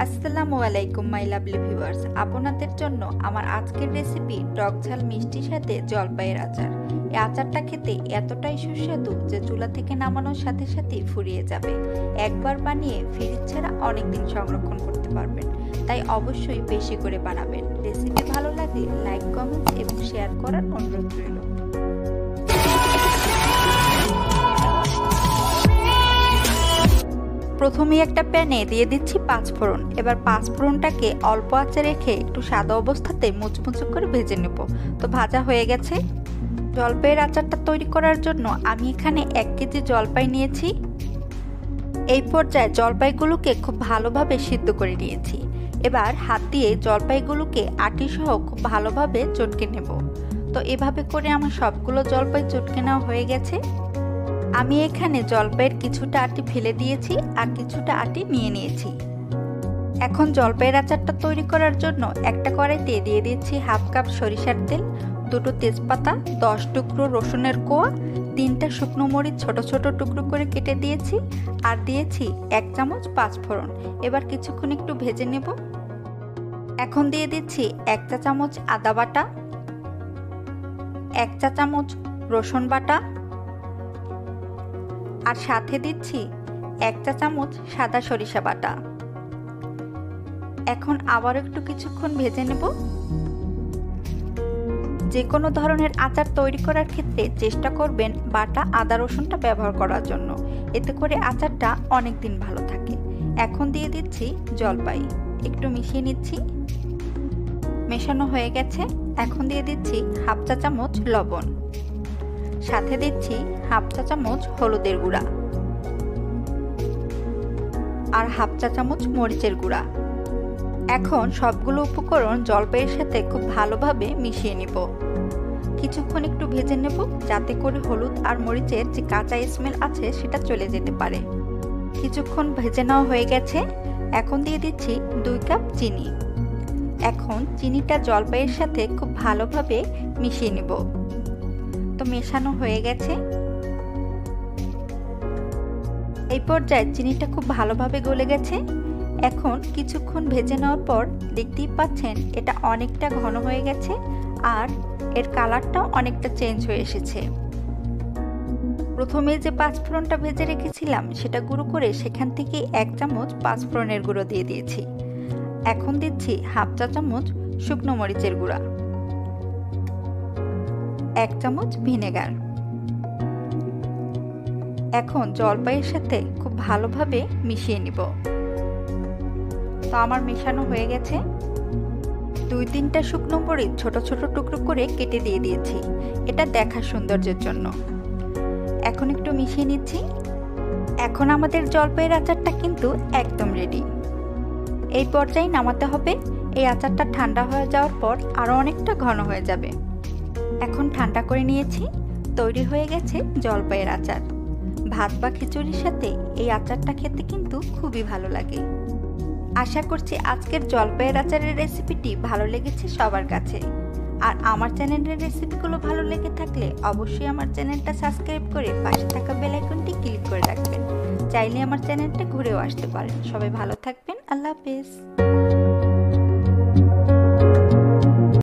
আসসালামু আলাইকুম my lovely viewers, আপনাদের জন্য আমার আজকের রেসিপি টক ঝাল মিষ্টির সাথে জলপাইয়ের আচার। এই আচারটা খেতে এতটাই সুস্বাদু যে চুলা থেকে নামানোর সাথে সাথেই ফুরিয়ে যাবে। একবার বানিয়ে ফ্রিজ ছাড়া অনেকদিন সংরক্ষণ করতে পারবেন, তাই অবশ্যই বেশি করে বানাবেন। রেসিপি ভালো লাগলে লাইক, কমেন্ট এবং শেয়ার করার অনুরোধ রইল। প্রথমে একটা প্যানে দিয়ে দিচ্ছি 5 ফোড়ন। এবার 5 ফোড়নটাকে অল্প আঁচে রেখে একটু সাদা অবস্থাতে মুচমুচে করে ভেজে নেব। তো ভাজা হয়ে গেছে। জলপাইয়ের আচারটা তৈরি করার জন্য আমি এখানে 1 কেজি জলপাই নিয়েছি। এই পর্যায়ে জলপাইগুলোকে খুব ভালোভাবে সিদ্ধ করে নিয়েছি। এবার হাত দিয়ে জলপাইগুলোকে আটি সহ খুব ভালোভাবে চটকে নেব। তো এভাবে করে আমার সবগুলো জলপাই চটকে নেওয়া হয়ে গেছে। আমি এখানে জলপাইয়ের কিছুটা আটি ফেলে দিয়েছি আর কিছুটা আটি নিয়ে নিয়েছি। এখন জলপাইয়ের আচারটা তৈরি করার জন্য একটা কড়াইতে দিয়ে দিচ্ছি হাফ কাপ সরিষার তেল, 2টো তেজপাতা, 10 টুকরো রসুনের কোয়া, 3টা শুকনো মরিচ ছোট ছোট টুকরো করে কেটে দিয়েছি আর দিয়েছি 1 চামচ 5 ফোড়ন। এবার কিছুক্ষণ একটু ভেজে নেব। এখন দিয়ে দিচ্ছি 1 চা চামচ আদা বাটা, 1 চা চামচ রসুন বাটা আর সাথে দিচ্ছি 1 চা চামচ সাদা সরিষা বাটা। এখন আবার একটু কিছুক্ষণ ভেজে নেব। যে কোনো ধরনের আচার তৈরি করার ক্ষেত্রে চেষ্টা করবেন বাটা আদা রসুনটা ব্যবহার করার জন্য, এতে করে আচারটা অনেক দিন ভালো থাকে। এখন দিয়ে দিচ্ছি জলপাই, একটু মিশিয়ে নিচ্ছি। মেশানো হয়ে গেছে। এখন দিয়ে দিচ্ছি হাফ চা চামচ লবণ, সাথে দিচ্ছি হাফ চা চামচ হলুদের গুঁড়া আর হাফ চা চামচ মরিচের গুঁড়া। এখন সবগুলো উপকরণ জলপাইয়ের সাথে খুব ভালোভাবে মিশিয়ে নিব। কিছুক্ষণ একটু ভেজে নেব যাতে করে হলুদ আর মরিচের যে কাঁচা স্মেল আছে সেটা চলে যেতে পারে। কিছুক্ষণ ভেজে নেওয়া হয়ে গেছে। এখন দিয়ে দিচ্ছি 2 কাপ চিনি। এখন চিনিটা জলপাইয়ের সাথে খুব ভালোভাবে মিশিয়ে নেব। তো মেশানো হয়ে গেছে। এই পর্যায়ে চিনিটা খুব ভালোভাবে গলে গেছে। এখন কিছুক্ষণ ভেজে নেওয়ার পর দেখতেই পাচ্ছেন এটা অনেকটা ঘন হয়ে গেছে আর এর কালারটাও অনেকটা চেঞ্জ হয়ে এসেছে। প্রথমে যে 5 ফোড়নটা ভেজে রেখেছিলাম সেটা গুঁড়ো করে সেখান থেকে 1 চামচ 5 ফোড়নের গুঁড়ো দিয়ে দিয়েছি। এখন দিচ্ছি হাফ চা চামচ শুকনো মরিচের গুঁড়া, 1 চামচ ভিনেগার। এখন জলপাইয়ের সাথে খুব ভালোভাবে মিশিয়ে নিব। তো আমার মেশানো হয়ে গেছে। 2-3টা শুকনো মরিচ ছোট ছোট টুকরো করে কেটে দিয়ে দিয়েছি, এটা দেখার সৌন্দর্যের জন্য। এখন একটু মিশিয়ে নিচ্ছি। এখন আমাদের জলপাইয়ের আচারটা কিন্তু একদম রেডি। এই পর্যায়ে নামাতে হবে। এই আচারটা ঠান্ডা হয়ে যাওয়ার পর আরো অনেকটা ঘন হয়ে যাবে। এখন ঠান্ডা করে নিয়েছি। তৈরি হয়ে গেছে জলপাইয়ের আচার। ভাত বা খিচুড়ির সাথে এই আচারটা খেতে কিন্তু খুবই ভালো লাগে। আশা করছি আজকের জলপাইয়ের আচারের রেসিপিটি ভালো লেগেছে সবার কাছে। আর আমার চ্যানেলের রেসিপিগুলো ভালো লেগে থাকলে অবশ্যই আমার চ্যানেলটা সাবস্ক্রাইব করে পাশে থাকা বেল আইকনটি ক্লিক করে রাখবেন। চাইলে আমার চ্যানেলটা ঘুরেও আসতে পারেন। সবাই ভালো থাকবেন। আল্লাহ হাফেজ।